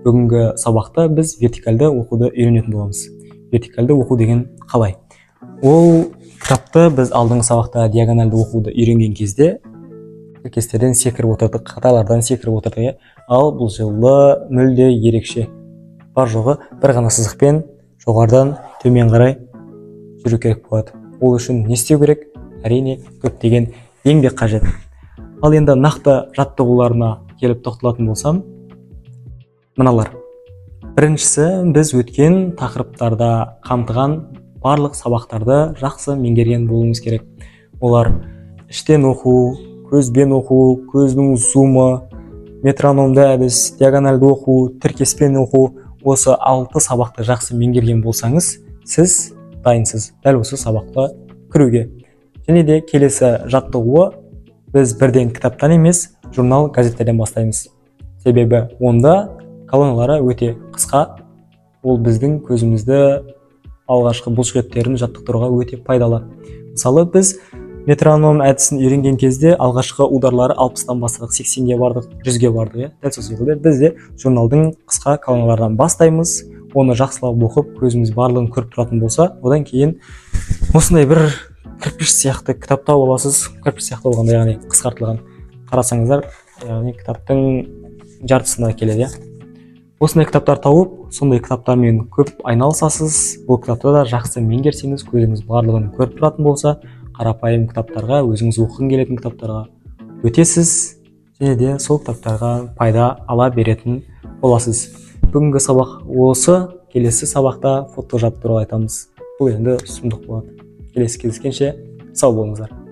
Бүгінгі сабақта біз вертикалды оқуды үйренетін боламыз. Вертикалды оқу деген қалай? Ол кітапты біз алдыңғы сабақта диагоналды оқуды үйренген кезде тіркестерден секіріп отырдық, қатарлардан секіріп отырдық. Ал бұл жолы мүлде ерекше. Бар жоғы бір ғана сызықпен жоғарыдан төмен қарай жүру керек болады. Ол үшін не істеу керек? Әрине, көптеген еңбек қажет. Ал енді нақты жаттығуларына келіп тоқталатын болсам, мыналар. Біріншісі, біз өткен тақырыптарда қамтыған барлық сабақтарды жақсы меңгерген болуымыз керек. Олар іштен оқу, көзбен оқу, көздің зумы, метрономды әдіс, диагоналды оқу, тіркеспен оқу. Осы 6 сабақты жақсы меңгерген болсаңыз, сіз дайынсыз дәл осы сабаққа кіруге. Және де келесі жаттығуы біз бірден кітаптан емес, журнал, газеттерден бастаймыз. Себебі онда колоналары өте қысқа. Ол біздің көзімізді алғашқы бұлшықеттерін жаттықтыруға өте пайдалы. Мысалы, біз метроном әдісін үйренген кезде алғашқы ударлары 60-тан бастадық, 80-ге бардық, 100-ге бардық. Дәл сол секілді біз де журналдың қысқа колоналардан бастаймыз. Оны жақсылап оқып, көзіміз барлығын көріп тұратын болса, одан кейін осындай бір кірпіш сияқты кітапта боласыз. Кірпіш сияқты болғанда, яғни қысқартылған. Қарасаңыздар, яғни кітаптың жартысына келеді. Осындай кітаптар тауып, сондай кітаптармен көп айналысасыз. Бұл кітапты да жақсы меңгерсеңіз, көзіңіз барлығын көріп тұратын болса, қарапайым кітаптарға, өзіңіз оқығың келетін кітаптарға өтесіз, және де сол кітаптарға пайда ала беретін боласыз. Бүгінгі сабақ осы, келесі сабақта фотожаттық туралы айтамыз. Бұл енді сұмдық болады. Келесі кездескенше сау болыңыздар.